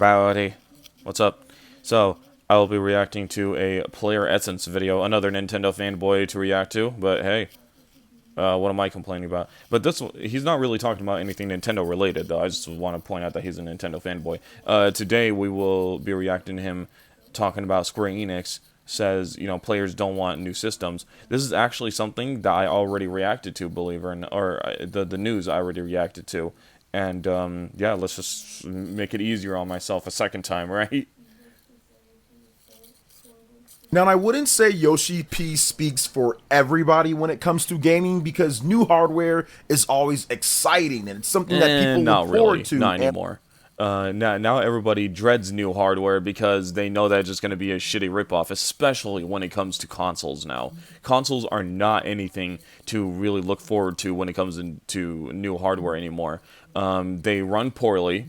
Howdy. What's up? So, I will be reacting to a Player Essence video, another Nintendo fanboy to react to, but hey, what am I complaining about? But he's not really talking about anything Nintendo related, though. I just want to point out that he's a Nintendo fanboy. Today, we will be reacting to him talking about Square Enix says, players don't want new systems. This is actually something that I already reacted to, believe it or not, or the news I already reacted to. And, yeah, let's just make it easier on myself a second time, right? Now, I wouldn't say Yoshi P speaks for everybody when it comes to gaming because new hardware is always exciting and it's something that people Not look really. forward to. Not anymore. Now everybody dreads new hardware because they know that it's just going to be a shitty ripoff, especially when it comes to consoles now. Consoles are not anything to really look forward to when it comes into new hardware anymore. They run poorly,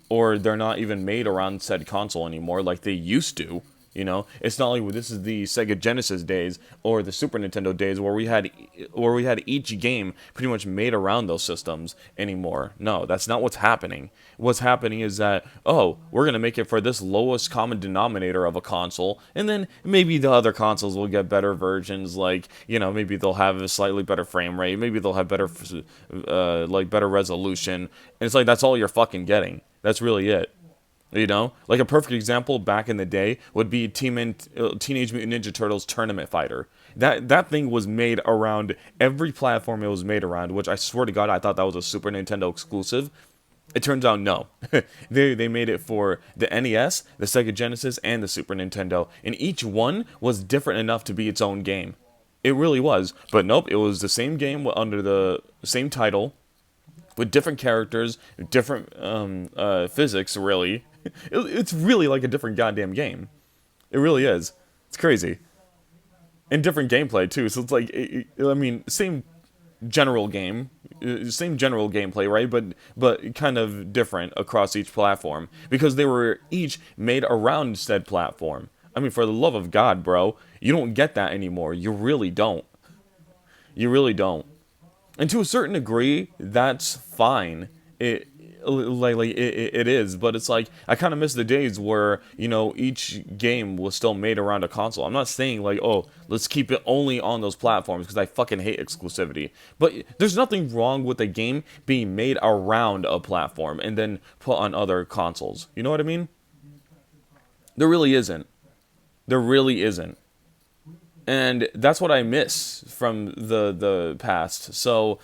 or they're not even made around said console anymore like they used to. It's not like this is the Sega Genesis days or the Super Nintendo days where we had each game pretty much made around those systems anymore. No, that's not what's happening. What's happening is that, oh, we're gonna make it for this lowest common denominator of a console, and then maybe the other consoles will get better versions. Like, maybe they'll have a slightly better frame rate, maybe they'll have better, better resolution. And it's like that's all you're fucking getting. That's really it. Like a perfect example back in the day would be Teenage Mutant Ninja Turtles Tournament Fighter. That thing was made around every platform it was made around, which I swear to God I thought that was a Super Nintendo exclusive. It turns out no. They made it for the NES, the Sega Genesis, and the Super Nintendo, and each one was different enough to be its own game. It really was, but nope, it was the same game under the same title, with different characters, different physics, really. It's really like a different goddamn game. It really is. It's crazy. And different gameplay, too. So it's like, same general game, same general gameplay, right? But kind of different across each platform. Because they were each made around said platform. I mean, for the love of God, bro, you don't get that anymore. You really don't. You really don't. And to a certain degree, that's fine. It is, but it's like I kind of miss the days where each game was still made around a console. I'm not saying like, oh, let's keep it only on those platforms because I fucking hate exclusivity. But there's nothing wrong with a game being made around a platform and then put on other consoles. You know what I mean? There really isn't. There really isn't. And that's what I miss from the past. So,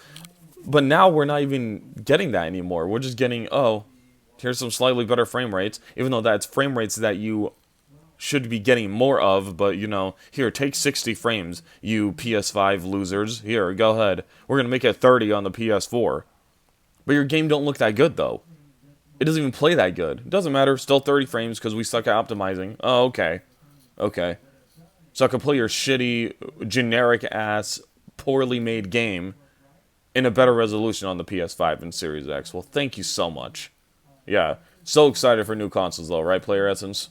but now we're not even getting that anymore. We're just getting, oh, here's some slightly better frame rates, even though that's frame rates that you should be getting more of, but, here, take 60 frames, you PS5 losers. Here, go ahead. We're going to make it 30 on the PS4. But your game don't look that good, though. It doesn't even play that good. It doesn't matter. Still 30 frames because we suck at optimizing. Oh, okay. Okay. So I can play your shitty, generic-ass, poorly made game in a better resolution on the PS5 and Series X. Well, thank you so much. Yeah, so excited for new consoles, though, right, Player Essence?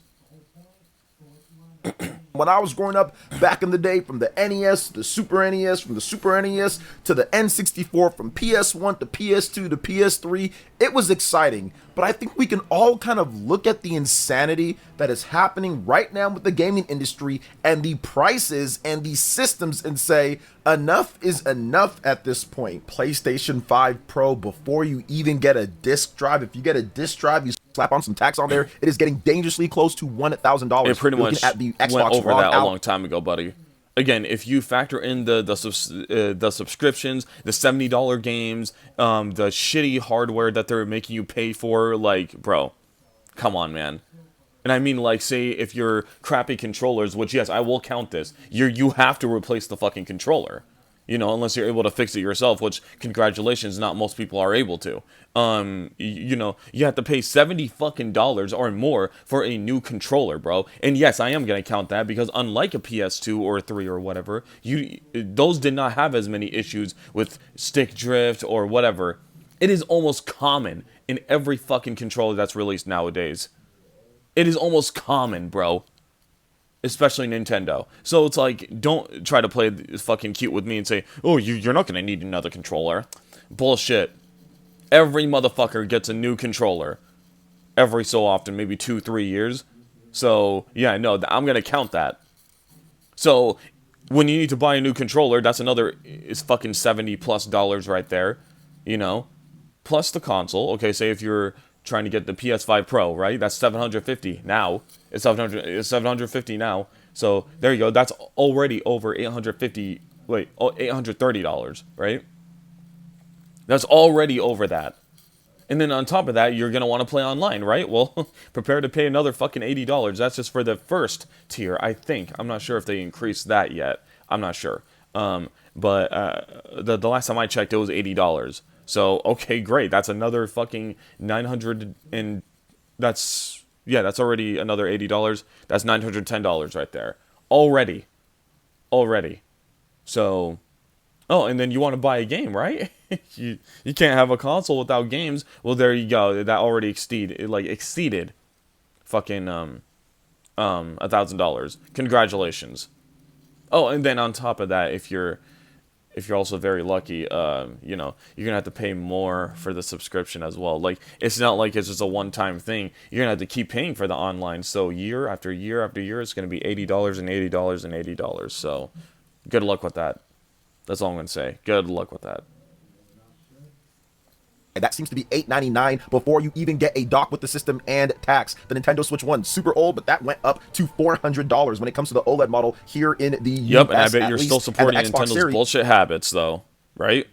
When I was growing up back in the day, from the NES to the Super NES, from the Super NES to the N64, from PS1 to PS2 to PS3, it was exciting. But I think we can all kind of look at the insanity that is happening right now with the gaming industry and the prices and the systems and say, enough is enough at this point. PlayStation 5 Pro, before you even get a disc drive, if you get a disc drive, you slap on some tax on there, it is getting dangerously close to $1,000. It pretty much at the Xbox went over One that a long time ago, buddy. Again, if you factor in the subscriptions, the $70 games, the shitty hardware that they're making you pay for, like, bro, come on, man. And I mean, like, say if you're crappy controllers, which, yes, I will count this, you have to replace the fucking controller. Unless you're able to fix it yourself, which, congratulations, not most people are able to. You have to pay $70 fucking dollars or more for a new controller, bro. And yes, I am gonna count that because unlike a PS2 or 3 or whatever, those did not have as many issues with stick drift or whatever. It is almost common in every fucking controller that's released nowadays. It is almost common, bro. Especially Nintendo. So it's like, don't try to play fucking cute with me and say, oh, you're not gonna need another controller. Bullshit. Every motherfucker gets a new controller. every so often, maybe 2-3 years. So yeah, no, I'm gonna count that. So when you need to buy a new controller, that's another is fucking $70+ right there, you know, plus the console. Okay, say if you're trying to get the PS5 Pro, right? That's 750 now. It's 700. It's 750 now. So there you go. That's already over 850. Wait, $830, right? That's already over that. And then on top of that, you're going to want to play online, right? Well, prepare to pay another fucking $80. That's just for the first tier, I think. I'm not sure if they increased that yet. I'm not sure. But the last time I checked, it was $80. So, okay, great. That's another fucking 900 and that's already another $80. That's $910 right there. Already. So, oh, and then you want to buy a game, right? you can't have a console without games. Well, there you go. That already exceeded fucking $1,000. Congratulations. Oh, and then on top of that, if you're also very lucky, you know, you're gonna have to pay more for the subscription as well. Like, it's not like it's just a one-time thing. You're gonna have to keep paying for the online. So year after year after year, it's gonna be $80 and $80 and $80. So good luck with that. That's all I'm gonna say. Good luck with that. And that seems to be $899 before you even get a dock with the system and tax. The Nintendo Switch 1, super old, but that went up to $400 when it comes to the OLED model here in the US. Yep, and I bet you're still supporting Nintendo's bullshit habits, though, right?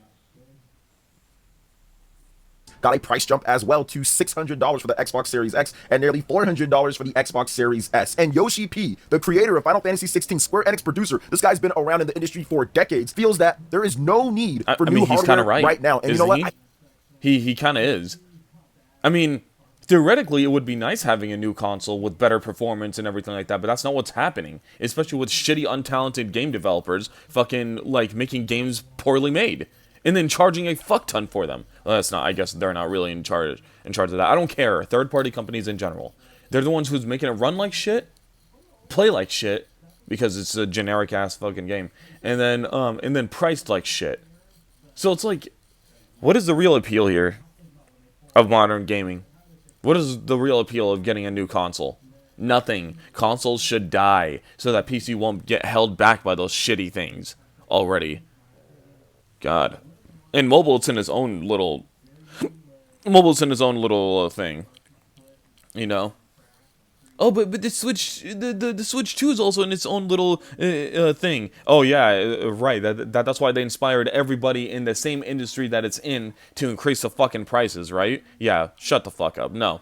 Got a price jump as well to $600 for the Xbox Series X and nearly $400 for the Xbox Series S. And Yoshi P, the creator of Final Fantasy XVI, Square Enix producer, this guy's been around in the industry for decades, feels that there is no need for new hardware right now. And you know what? He kind of is. I mean, theoretically, it would be nice having a new console with better performance and everything like that, but that's not what's happening. Especially with shitty, untalented game developers fucking, like, making games poorly made. And then charging a fuck ton for them. Well, that's not, I guess they're not really in charge of that. I don't care. Third-party companies in general. They're the ones who's making it run like shit, play like shit, because it's a generic-ass fucking game, and then priced like shit. So it's like, what is the real appeal here of modern gaming? What is the real appeal of getting a new console? Nothing. Consoles should die so that PC won't get held back by those shitty things already. God. And mobile, it's in its own little thing. You know? Oh, but the Switch, the Switch 2 is also in its own little thing. Oh yeah, right. That's why they inspired everybody in the same industry that it's in to increase the fucking prices, right? Yeah, shut the fuck up. No.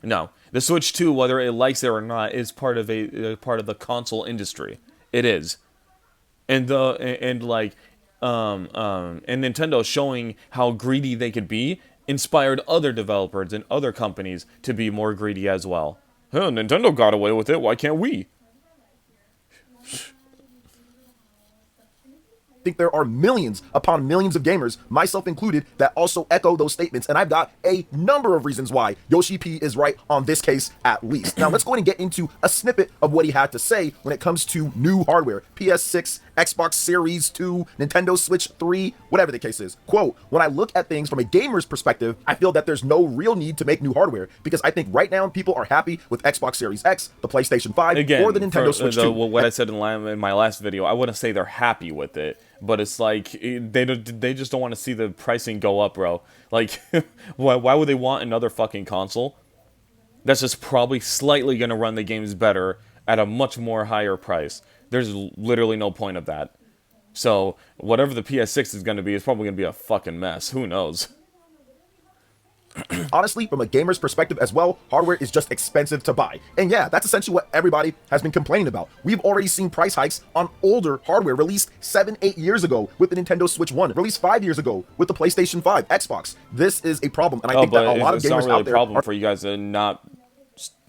The Switch 2, whether it likes it or not, is part of the console industry. It is, and Nintendo showing how greedy they could be inspired other developers and other companies to be more greedy as well. Huh, Nintendo got away with it, why can't we? I think there are millions upon millions of gamers, myself included, that also echo those statements, and I've got a number of reasons why Yoshi P is right on this case at least. Now let's go ahead and get into a snippet of what he had to say when it comes to new hardware. PS6, Xbox Series 2, Nintendo Switch 3, whatever the case is. Quote, when I look at things from a gamer's perspective, I feel that there's no real need to make new hardware, because I think right now people are happy with Xbox Series X, the PlayStation 5, Again, or the Nintendo Switch 2. What I said in my last video, I wouldn't say they're happy with it. But it's like, they just don't want to see the pricing go up, bro. Like, why would they want another fucking console that's just probably slightly going to run the games better at a much more higher price? There's literally no point of that. So, whatever the PS6 is going to be, it's probably going to be a fucking mess. Who knows? Honestly, from a gamer's perspective as well, hardware is just expensive to buy. And yeah, that's essentially what everybody has been complaining about. We've already seen price hikes on older hardware released 7-8 years ago with the Nintendo Switch 1, released 5 years ago with the PlayStation 5, Xbox. This is a problem, and I think that a lot of gamers it's not really out there a problem for you guys to not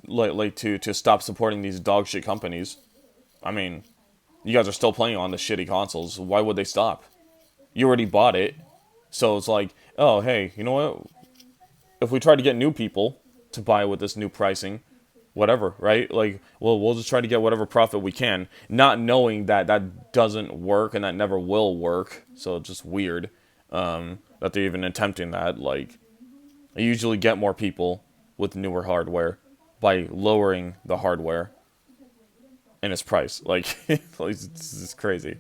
to stop supporting these dog shit companies. I mean, you guys are still playing on the shitty consoles. Why would they stop? You already bought it, so it's like, oh hey, you know what? If we try to get new people to buy with this new pricing, whatever, right? Like, well, we'll just try to get whatever profit we can, not knowing that that doesn't work and that never will work. So it's just weird that they're even attempting that. Like, I usually get more people with newer hardware by lowering the hardware and its price. Like, it's crazy.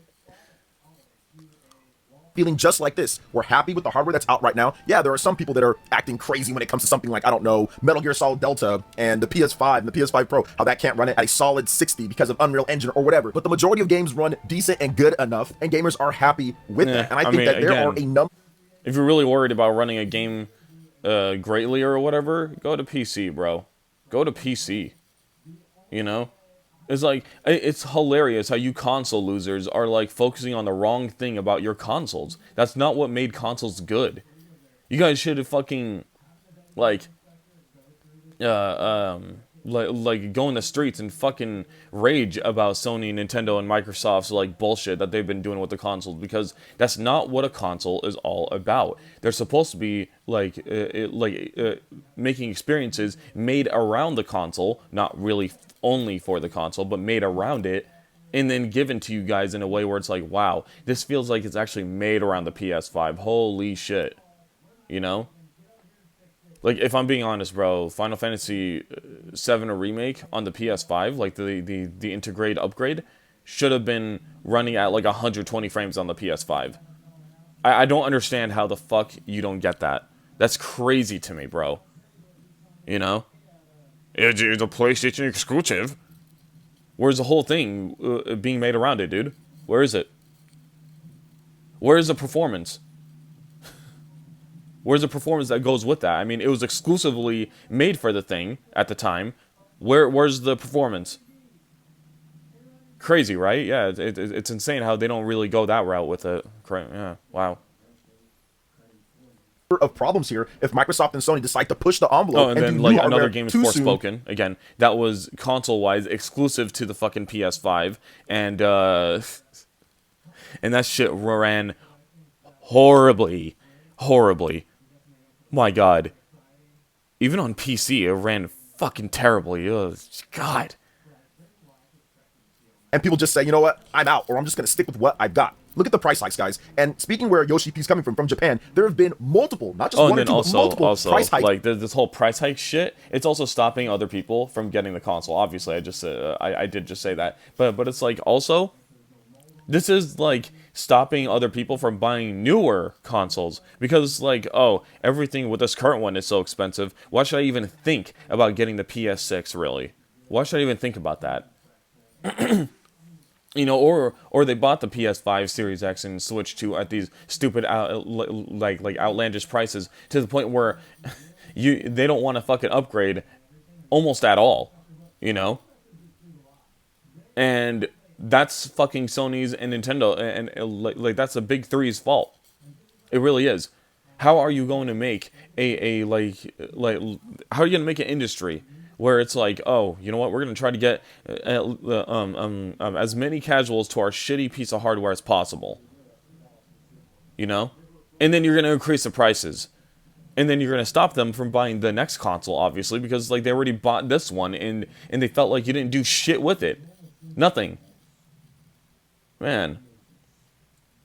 Feeling just like this. We're happy with the hardware that's out right now. Yeah, there are some people that are acting crazy when it comes to something like, I don't know, Metal Gear Solid Delta and the PS5 and the PS5 Pro, how that can't run it at a solid 60 because of Unreal Engine or whatever. But the majority of games run decent and good enough, and gamers are happy with that. And I think that there are a number. If you're really worried about running a game greatly or whatever, go to PC, bro. Go to PC. You know? It's like, it's hilarious how you console losers are like focusing on the wrong thing about your consoles. That's not what made consoles good. You guys should have fucking, like go in the streets and fucking rage about Sony, Nintendo, and Microsoft's like bullshit that they've been doing with the consoles, because that's not what a console is all about. They're supposed to be making experiences made around the console, not really only for the console, but made around it, and then given to you guys in a way where it's like, wow, this feels like it's actually made around the PS5. Holy shit. You know? Like, if I'm being honest, bro, Final Fantasy VII Remake on the PS5, like the integrate upgrade, should have been running at like 120 frames on the PS5. I don't understand how the fuck you don't get that. That's crazy to me, bro. You know? It's a PlayStation exclusive. Where's the whole thing being made around it, dude? Where is it? Where is the performance? Where's the performance that goes with that? I mean, it was exclusively made for the thing at the time. Where's the performance? Crazy, right? Yeah, it's insane how they don't really go that route with it. Yeah, wow. Of problems here if Microsoft and Sony decide to push the envelope. Oh, and then like another game is Forspoken. Again, that was console-wise exclusive to the fucking PS5, and that shit ran horribly. My God. Even on PC, it ran fucking terribly. Ugh, God. And people just say, you know what, I'm out, or I'm just going to stick with what I've got. Look at the price hikes, guys. And speaking where Yoshi P's coming from Japan, there have been multiple, not just one or two, but multiple price hikes. Like, this whole price hike shit, it's also stopping other people from getting the console. Obviously, I did just say that. But it's like, also, this is like stopping other people from buying newer consoles, because like, oh, everything with this current one is so expensive. Why should I even think about getting the PS6, really? Why should I even think about that? You know, or they bought the PS5 Series X and switched to at these stupid like outlandish prices, to the point where they don't want to fucking upgrade almost at all, you know? And that's fucking Sony's and Nintendo, and like that's the big three's fault. It really is. How are you going to make a how are you going to make an industry where it's like, oh, you know what, we're going to try to get as many casuals to our shitty piece of hardware as possible, you know? And then you're going to increase the prices. And then you're going to stop them from buying the next console, obviously, because like they already bought this one, and they felt like you didn't do shit with it. Nothing. Man.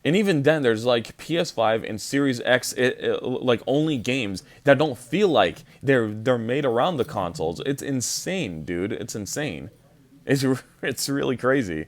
And even then, there's like PS5 and Series X, like only games that don't feel like they're made around the consoles. It's insane, dude. It's insane. It's really crazy.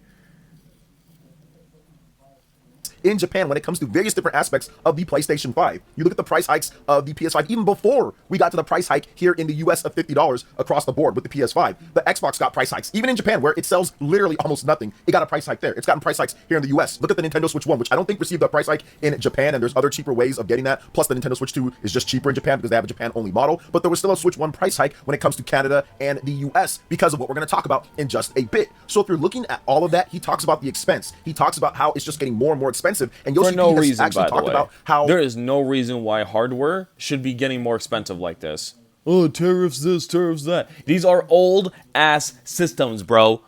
In Japan, when it comes to various different aspects of the PlayStation 5. You look at the price hikes of the PS5, even before we got to the price hike here in the US of $50 across the board with the PS5. The Xbox got price hikes. Even in Japan, where it sells literally almost nothing, it got a price hike there. It's gotten price hikes here in the US. Look at the Nintendo Switch 1, which I don't think received a price hike in Japan, and there's other cheaper ways of getting that. Plus, the Nintendo Switch 2 is just cheaper in Japan because they have a Japan-only model. But there was still a Switch 1 price hike when it comes to Canada and the US because of what we're going to talk about in just a bit. So if you're looking at all of that, he talks about the expense. He talks about how it's just getting more and more expensive. And Yoshi no reason, actually by talked the way. about how there is no reason why hardware should be getting more expensive like this. Oh, tariffs this, tariffs that. These are old ass systems, bro.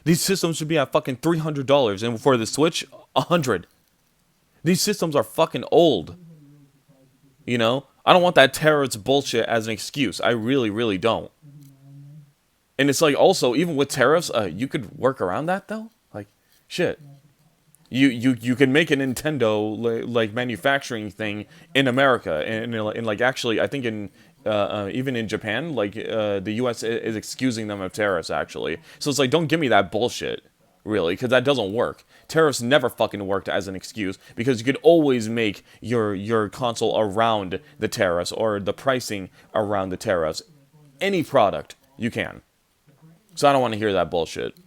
These systems should be at fucking $300, and for the Switch, $100. These systems are fucking old. You know, I don't want that tariffs bullshit as an excuse. I really, really don't. And it's like, also, even with tariffs, you could work around that though. Like, shit. You can make a Nintendo like manufacturing thing in America, and like actually I think in even in Japan, like the U.S. is excusing them of tariffs actually. So it's like, don't give me that bullshit, really, because that doesn't work. Tariffs never fucking worked as an excuse because you could always make your console around the tariffs or the pricing around the tariffs. Any product you can. So I don't want to hear that bullshit.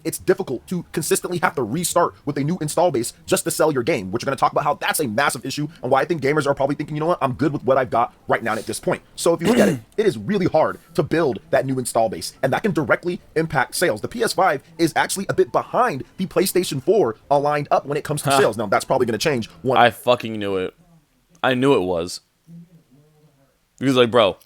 It's difficult to consistently have to restart with a new install base just to sell your game, which we're going to talk about how that's a massive issue and why I think gamers are probably thinking, you know what, I'm good with what I've got right now at this point. So if you look at it, it is really hard to build that new install base, and that can directly impact sales. The PS5 is actually a bit behind the PlayStation 4 aligned up when it comes to sales. Now, that's probably going to change. I fucking knew it. I knew it was. Because, like, bro,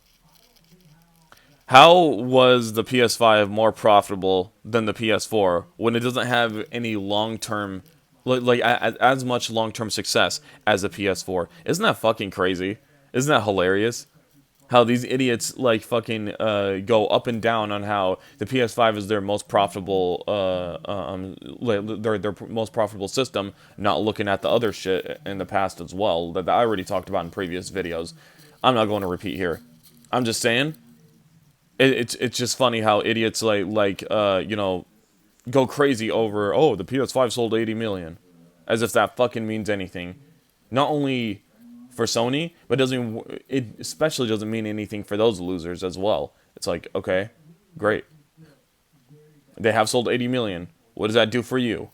how was the PS5 more profitable than the PS4 when it doesn't have any long-term, as much long-term success as the PS4? Isn't that fucking crazy? Isn't that hilarious? How these idiots like fucking go up and down on how the PS5 is their most profitable, their most profitable system, not looking at the other shit in the past as well that I already talked about in previous videos. I'm not going to repeat here. I'm just saying. It's just funny how idiots go crazy over, oh, the PS5 sold 80 million, as if that fucking means anything. Not only for Sony, but it especially doesn't mean anything for those losers as well. It's like, okay, great. They have sold 80 million. What does that do for you?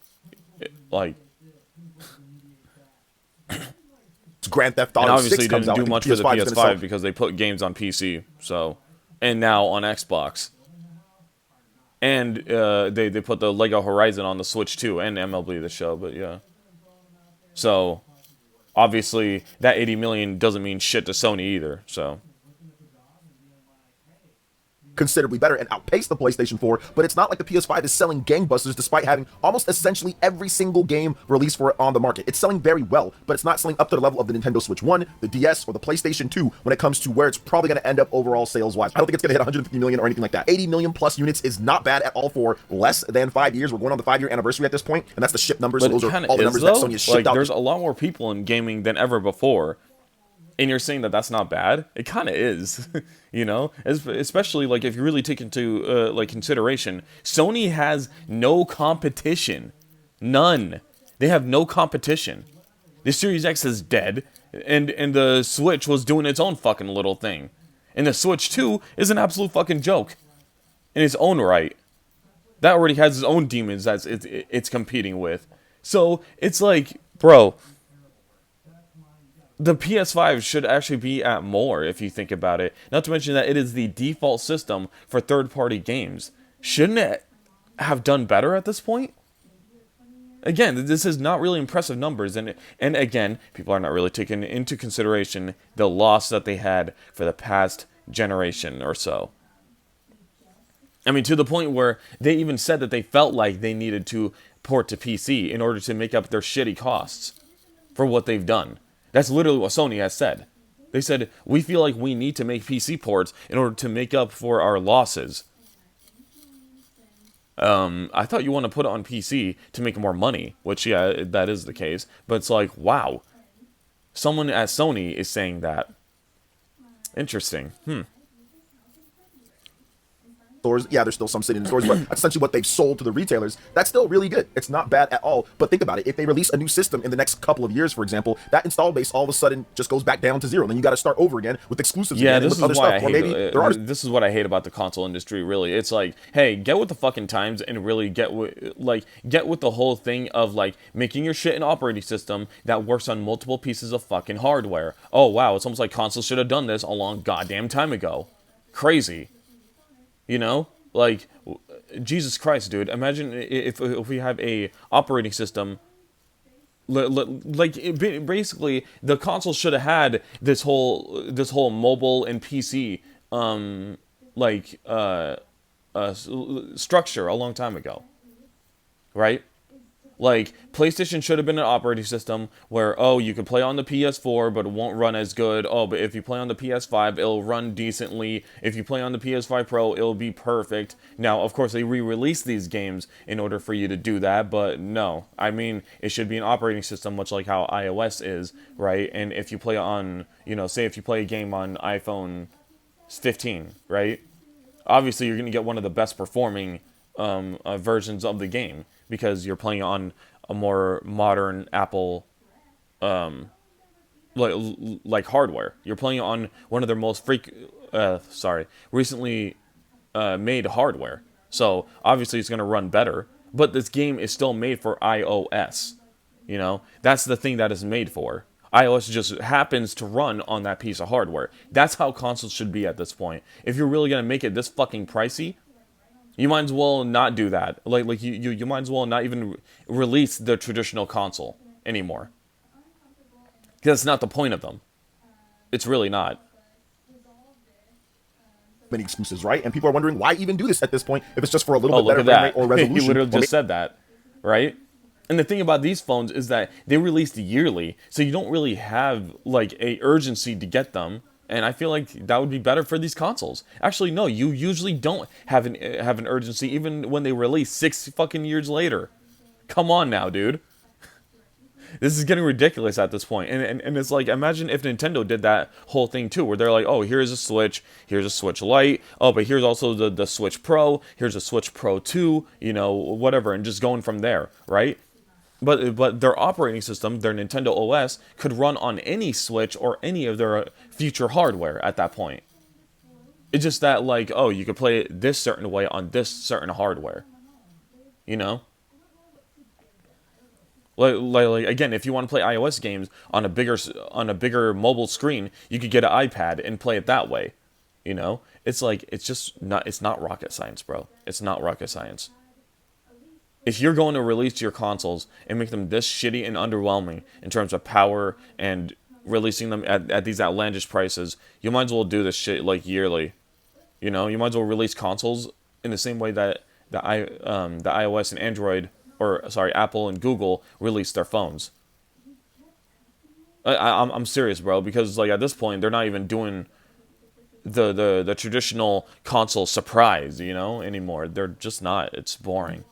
Grand Theft Auto and obviously 6 comes didn't out, do much for the PS5 because they put games on PC, so, and now on Xbox. And they put the Lego Horizon on the Switch too, and MLB The Show, but yeah. So, obviously, that 80 million doesn't mean shit to Sony either, so. Considerably better and outpace the PlayStation 4, but it's not like the PS5 is selling gangbusters despite having almost essentially every single game released for it on the market. It's selling very well, but it's not selling up to the level of the Nintendo Switch 1, the DS, or the PlayStation 2 when it comes to where it's probably going to end up overall sales-wise. I don't think it's going to hit 150 million or anything like that. 80 million plus units is not bad at all for less than 5 years. We're going on the 5-year anniversary at this point, and that's the ship numbers. But so those are all the numbers that Sony has shipped out. There's a lot more people in gaming than ever before. And you're saying that that's not bad? It kind of is, you know? Especially, like, if you really take into, consideration, Sony has no competition. None. They have no competition. The Series X is dead, and the Switch was doing its own fucking little thing. And the Switch 2 is an absolute fucking joke. In its own right. That already has its own demons that it's competing with. So, it's like, bro, the PS5 should actually be at more, if you think about it. Not to mention that it is the default system for third-party games. Shouldn't it have done better at this point? Again, this is not really impressive numbers, and again, people are not really taking into consideration the loss that they had for the past generation or so. I mean, to the point where they even said that they felt like they needed to port to PC in order to make up their shitty costs for what they've done. That's literally what Sony has said. They said, we feel like we need to make PC ports in order to make up for our losses. I thought you want to put it on PC to make more money, which, yeah, that is the case. But it's like, wow. Someone at Sony is saying that. Interesting. Stores, yeah, there's still some sitting in stores, but essentially what they've sold to the retailers, that's still really good. It's not bad at all. But think about it. If they release a new system in the next couple of years, for example, that install base all of a sudden just goes back down to zero. Then you got to start over again with exclusives. Yeah, again, this is why I hate this is what I hate about the console industry, really. It's like, hey, get with the fucking times and really get with the whole thing of, like, making your shit an operating system that works on multiple pieces of fucking hardware. Oh, wow, it's almost like consoles should have done this a long goddamn time ago. Crazy. You know, like, Jesus Christ, dude. Imagine if we have a operating system, basically the console should have had this whole mobile and PC structure a long time ago, right? Like, PlayStation should have been an operating system where, oh, you can play on the PS4, but it won't run as good. Oh, but if you play on the PS5, it'll run decently. If you play on the PS5 Pro, it'll be perfect. Now, of course, they re-release these games in order for you to do that, but no. I mean, it should be an operating system, much like how iOS is, right? And if you play on, you know, say if you play a game on iPhone 15, right? Obviously, you're going to get one of the best performing versions of the game, because you're playing on a more modern Apple like hardware. You're playing on one of their most recently made hardware. So obviously it's going to run better, but this game is still made for iOS. You know, that's the thing that it's made for. iOS just happens to run on that piece of hardware. That's how consoles should be at this point. If you're really going to make it this fucking pricey, you might as well not do that. Like you might as well not even release the traditional console anymore. Because that's not the point of them. It's really not. Many excuses, right? And people are wondering why even do this at this point if it's just for a little bit Look better at frame that. rate or resolution. He literally just said that, right? And the thing about these phones is that they released yearly, so you don't really have like a urgency to get them. And I feel like that would be better for these consoles. Actually, no, you usually don't have an urgency even when they release 6 fucking years later. Come on now, dude. This is getting ridiculous at this point. And it's like, imagine if Nintendo did that whole thing too, where they're like, oh, here's a Switch Lite, oh, but here's also the Switch Pro, here's a Switch Pro 2, you know, whatever, and just going from there, right? But their operating system, their Nintendo OS, could run on any Switch or any of their future hardware at that point. It's just that, like, oh, you could play it this certain way on this certain hardware. You know? Like again, if you want to play iOS games on a bigger mobile screen, you could get an iPad and play it that way. You know? It's like, it's not rocket science, bro. It's not rocket science. If you're going to release your consoles and make them this shitty and underwhelming in terms of power and releasing them at these outlandish prices, you might as well do this shit like yearly. You know, you might as well release consoles in the same way that the iOS and Android, or sorry, Apple and Google release their phones. I'm serious, bro, because like at this point they're not even doing the traditional console surprise, you know, anymore. They're just not. It's boring.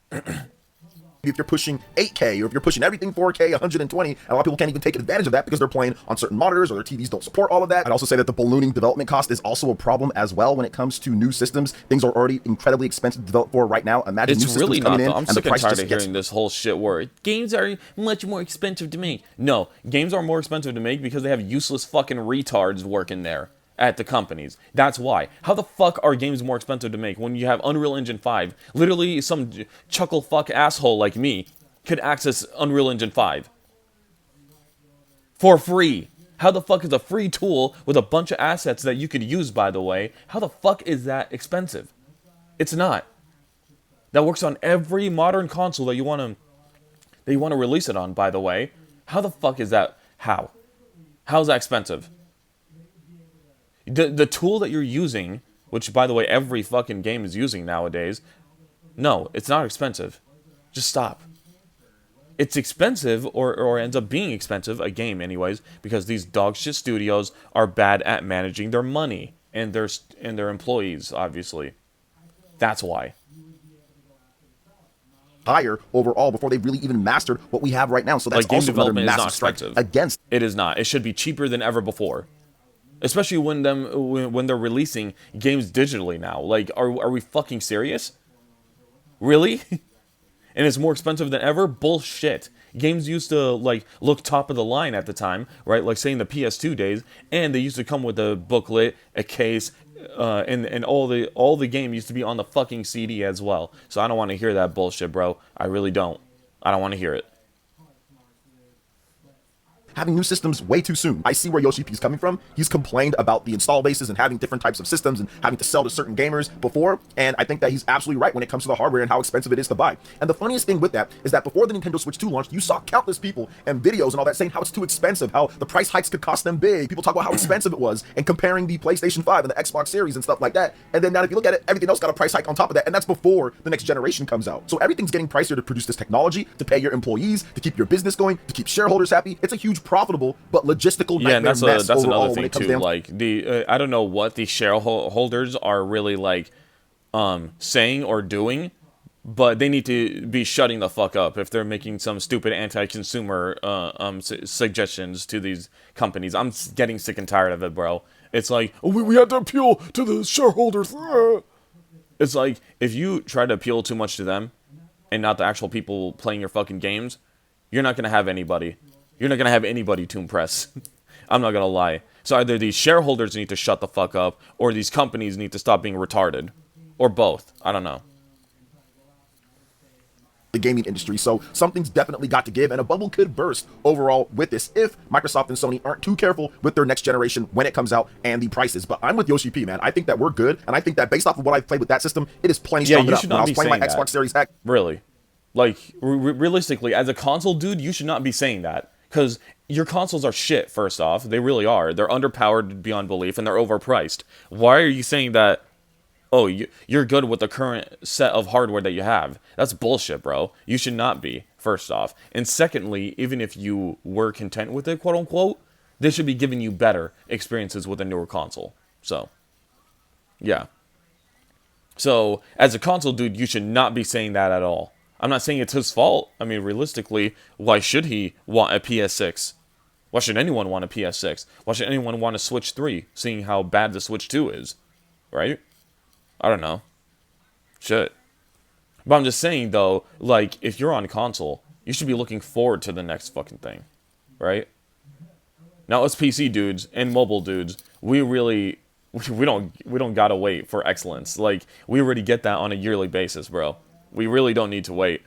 If you're pushing 8K or if you're pushing everything 4K, 120, and a lot of people can't even take advantage of that because they're playing on certain monitors or their TVs don't support all of that. I'd also say that the ballooning development cost is also a problem as well when it comes to new systems. Things are already incredibly expensive to develop for right now. Imagine It's new really systems not, coming in though. I'm and the sick and price tired just of gets... hearing this whole shit where games are much more expensive to make. No, games are more expensive to make because they have useless fucking retards working there at the companies. That's why. How the fuck are games more expensive to make when you have Unreal Engine 5? Literally, some chuckle fuck asshole like me could access Unreal Engine 5 for free. How the fuck is a free tool with a bunch of assets that you could use, by the way, how the fuck is that expensive? It's not. That works on every modern console that you want to release it on, by the way. How the fuck is that? How is that expensive? The tool that you're using, which, by the way, every fucking game is using nowadays, no, it's not expensive. Just stop. It's expensive, or ends up being expensive, a game anyways, because these dogshit studios are bad at managing their money and their employees, obviously. That's why. Higher overall before they've really even mastered what we have right now. So that's Like, game also another development is not massive strike expensive. against. It is not. It should be cheaper than ever before. Especially when they're releasing games digitally now. Like, are we fucking serious? Really? And it's more expensive than ever? Bullshit. Games used to, like, look top of the line at the time, right? Like, say in the PS2 days, and they used to come with a booklet, a case, and all the game used to be on the fucking CD as well. So I don't want to hear that bullshit, bro. I really don't. I don't want to hear it. having new systems way too soon. I see where Yoshi P's coming from. He's complained about the install bases and having different types of systems and having to sell to certain gamers before, and I think that he's absolutely right when it comes to the hardware and how expensive it is to buy. And the funniest thing with that is that before the Nintendo Switch 2 launched, you saw countless people and videos and all that saying how it's too expensive, how the price hikes could cost them big. People talk about how expensive it was and comparing the PlayStation 5 and the Xbox Series and stuff like that. And then now if you look at it, everything else got a price hike on top of that, and that's before the next generation comes out. So everything's getting pricier to produce this technology, to pay your employees, to keep your business going, to keep shareholders happy. It's a huge profitable but logistical nightmare mess that's overall another when it thing comes too. down. Like I don't know what the shareholders are really like saying or doing, but they need to be shutting the fuck up if they're making some stupid anti-consumer suggestions to these companies. I'm getting sick and tired of it, bro. It's like, oh, we had to appeal to the shareholders. It's like, if you try to appeal too much to them and not the actual people playing your fucking games, you're not going to have anybody. You're not going to have anybody to impress. I'm not going to lie. So either these shareholders need to shut the fuck up, or these companies need to stop being retarded. Or both. I don't know. The gaming industry, so something's definitely got to give, and a bubble could burst overall with this if Microsoft and Sony aren't too careful with their next generation when it comes out and the prices. But I'm with Yoshi P, man. I think that we're good, and I think that based off of what I've played with that system, it is plenty strong enough. Should When I not was be playing my saying Xbox that. Series X, Really. Like, realistically, as a console dude, you should not be saying that. Because your consoles are shit, first off. They really are. They're underpowered beyond belief, and they're overpriced. Why are you saying that, oh, you're good with the current set of hardware that you have? That's bullshit, bro. You should not be, first off. And secondly, even if you were content with it, quote-unquote, they should be giving you better experiences with a newer console. So, yeah. So, as a console dude, you should not be saying that at all. I'm not saying it's his fault. I mean, realistically, why should he want a PS6? Why should anyone want a PS6? Why should anyone want a Switch 3, seeing how bad the Switch 2 is? Right? I don't know. Shit. But I'm just saying, though, like, if you're on console, you should be looking forward to the next fucking thing. Right? Now, us PC dudes and mobile dudes, we really... We don't gotta wait for excellence. Like, we already get that on a yearly basis, bro. We really don't need to wait.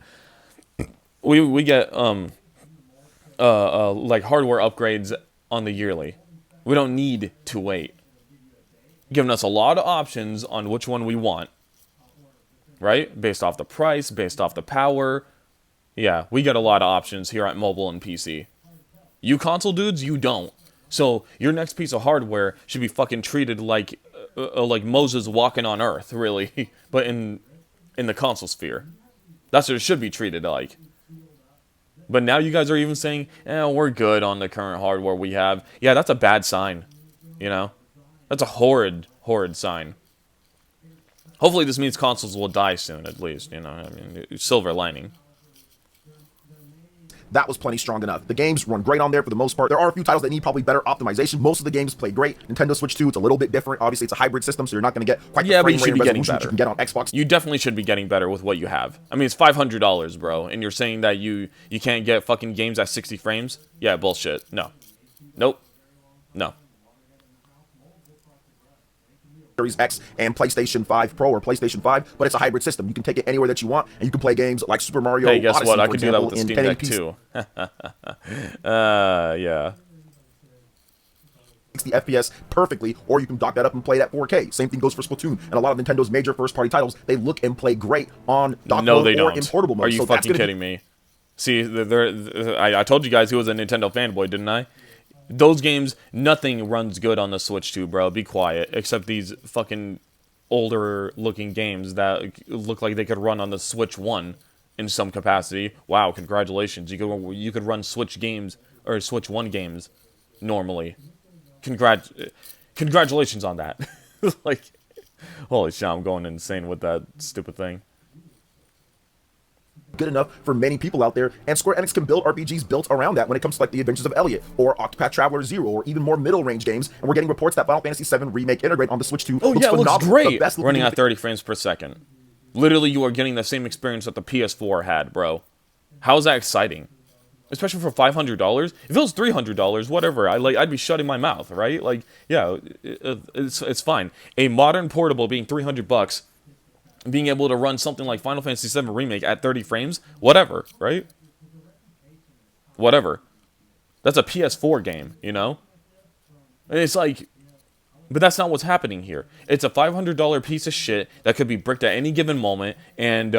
We get like hardware upgrades on the yearly. We don't need to wait. Giving us a lot of options on which one we want. Right? Based off the price, based off the power. Yeah, we get a lot of options here at mobile and PC. You console dudes, you don't. So your next piece of hardware should be fucking treated like Moses walking on Earth, really, but in the console sphere. That's what it should be treated like. But now you guys are even saying, we're good on the current hardware we have. Yeah, that's a bad sign. You know? That's a horrid sign. Hopefully this means consoles will die soon, at least. You know, I mean, silver lining. that was plenty strong enough. The games run great on there for the most part. There are a few titles that need probably better optimization. Most of the games play great. Nintendo Switch 2, it's a little bit different. Obviously, it's a hybrid system, so you're not going to get quite the frame rate and resolution that you can get on Xbox. You definitely should be getting better with what you have. I mean, it's $500, bro, and you're saying that you can't get fucking games at 60 frames? Yeah, bullshit. No. Nope. No. Series X and PlayStation 5 Pro or PlayStation 5, but it's a hybrid system. You can take it anywhere that you want, and you can play games like Super Mario Hey, guess Odyssey, what? I for could do that example, with the in Steam 1080p. Deck too. Yeah. 60 FPS perfectly, or you can dock that up and play it at 4K. Same thing goes for Splatoon, and a lot of Nintendo's major first-party titles, they look and play great on dock No, mode they or don't. in portable mode. Are you So fucking kidding me? See, I told you guys who was a Nintendo fanboy, didn't I? Those games, nothing runs good on the Switch 2, bro. Be quiet. Except these fucking older-looking games that look like they could run on the Switch 1 in some capacity. Wow, congratulations. You could run Switch games, or Switch 1 games, normally. Congratulations on that. Like, holy shit, I'm going insane with that stupid thing. Good enough for many people out there, and Square Enix can build RPGs built around that when it comes to like The Adventures of Elliot or Octopath Traveler 0 or even more middle-range games, and we're getting reports that Final Fantasy VII Remake integrate on the Switch 2 Oh yeah, it looks great! The best Running at 30 frames per second. Literally, you are getting the same experience that the PS4 had, bro. How is that exciting? Especially for $500? If it was $300, whatever, I'd be shutting my mouth, right? Like, yeah, it's fine. A modern portable being $300, being able to run something like Final Fantasy VII Remake at 30 frames, whatever, right? Whatever. That's a PS4 game, you know? And it's like, but that's not what's happening here. It's a $500 piece of shit that could be bricked at any given moment, and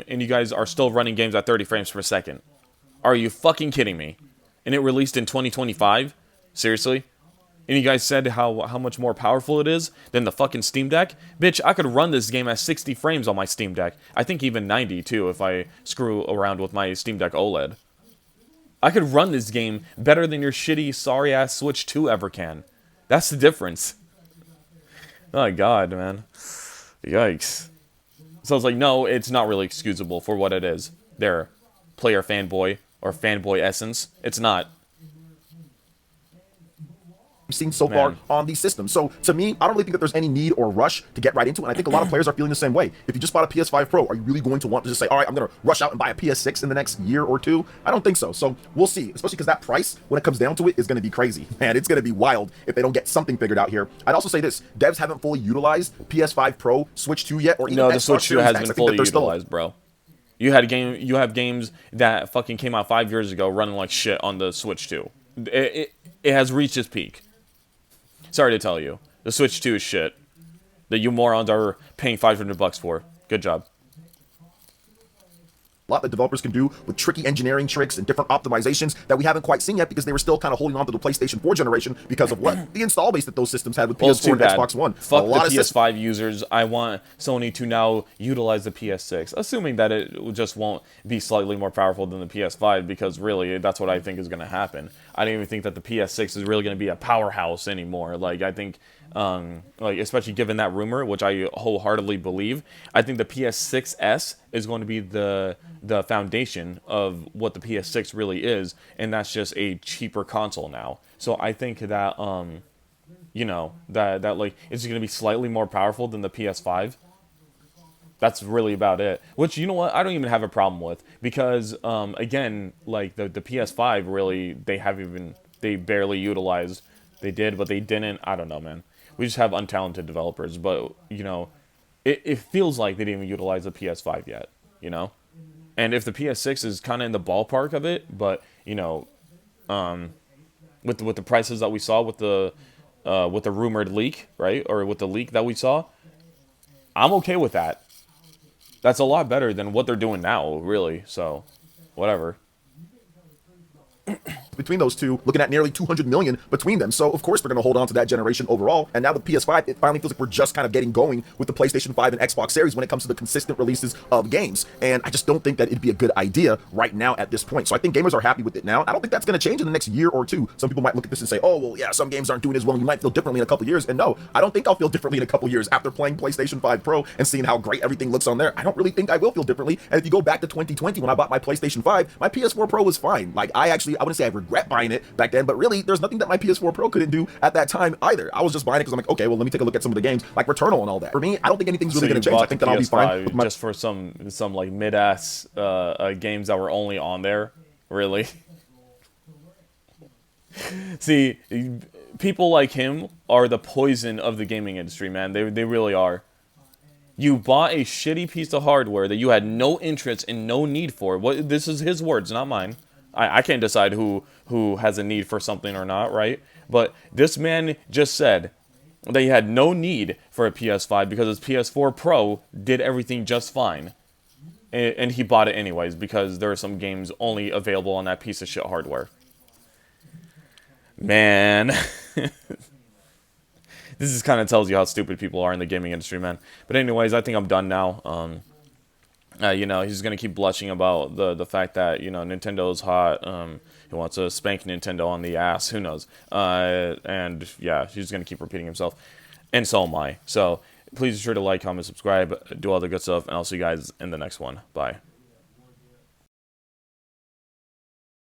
you guys are still running games at 30 frames per second. Are you fucking kidding me? And it released in 2025? Seriously? And you guys said how much more powerful it is than the fucking Steam Deck? Bitch, I could run this game at 60 frames on my Steam Deck. I think even 90 too if I screw around with my Steam Deck OLED. I could run this game better than your shitty, sorry-ass Switch 2 ever can. That's the difference. Oh my god, man. Yikes. So it's like, no, it's not really excusable for what it is. There, player fanboy, or fanboy essence. It's not. Seen so far on these systems. So to me, I don't really think that there's any need or rush to get right into it. And I think a lot of players are feeling the same way. If you just bought a PS5 Pro, are you really going to want to just say, all right, I'm going to rush out and buy a PS6 in the next year or two? I don't think so. So we'll see, especially because that price, when it comes down to it, is going to be crazy. Man, it's going to be wild if they don't get something figured out here. I'd also say this, devs haven't fully utilized PS5 Pro, Switch 2 yet, or even No, the Xbox Switch 2 Series has X. been I think fully that they're still utilized, bro. You have games that fucking came out 5 years ago running like shit on the Switch 2. It has reached its peak. Sorry to tell you. The Switch 2 is shit. That you morons are paying $500 for. Good job. A lot that developers can do with tricky engineering tricks and different optimizations that we haven't quite seen yet because they were still kind of holding on to the PlayStation 4 generation because of what the install base that those systems had with PS4 and Xbox One. Fuck the PS5 users. I want Sony to now utilize the PS6, assuming that it just won't be slightly more powerful than the PS5, because really that's what I think is going to happen. I don't even think that the PS6 is really going to be a powerhouse anymore. Like, I think like, especially given that rumor, which I wholeheartedly believe, I think the PS6S is going to be the foundation of what the PS6 really is, and that's just a cheaper console now. So I think that you know, that like it's going to be slightly more powerful than the PS5. That's really about it. Which, you know what, I don't even have a problem with, because again, like the PS5 really, they barely utilized. They did, but they didn't. I don't know, man. We just have untalented developers, but, you know, it feels like they didn't even utilize the PS5 yet, you know? And if the PS6 is kind of in the ballpark of it, but, you know, with the prices that we saw with the rumored leak, right? Or with the leak that we saw, I'm okay with that. That's a lot better than what they're doing now, really, so, whatever. Between those two, looking at nearly 200 million between them. So, of course, they're going to hold on to that generation overall. And now the PS5, it finally feels like we're just kind of getting going with the PlayStation 5 and Xbox Series when it comes to the consistent releases of games. And I just don't think that it'd be a good idea right now at this point. So I think gamers are happy with it now. I don't think that's going to change in the next year or two. Some people might look at this and say, oh, well, yeah, some games aren't doing as well. You might feel differently in a couple years. And no, I don't think I'll feel differently in a couple years after playing PlayStation 5 Pro and seeing how great everything looks on there. I don't really think I will feel differently. And if you go back to 2020 when I bought my PlayStation 5, my PS4 Pro was fine. Like, I wouldn't say I regret buying it back then, but really, there's nothing that my PS4 Pro couldn't do at that time either. I was just buying it because I'm like, okay, well, let me take a look at some of the games, like Returnal and all that. For me, I don't think anything's really going to change. I think that I'll be fine with just for some like mid-ass games that were only on there, really. See, people like him are the poison of the gaming industry, man. They really are. You bought a shitty piece of hardware that you had no interest and no need for. This is his words, not mine. I can't decide who has a need for something or not, right? But this man just said that he had no need for a PS5 because his PS4 Pro did everything just fine. And he bought it anyways because there are some games only available on that piece of shit hardware. Man. This just kind of tells you how stupid people are in the gaming industry, man. But anyways, I think I'm done now. You know, he's going to keep blushing about the fact that, you know, Nintendo's hot. He wants to spank Nintendo on the ass. Who knows? And, yeah, he's going to keep repeating himself. And so am I. So, please be sure to like, comment, subscribe, do all the good stuff. And I'll see you guys in the next one. Bye.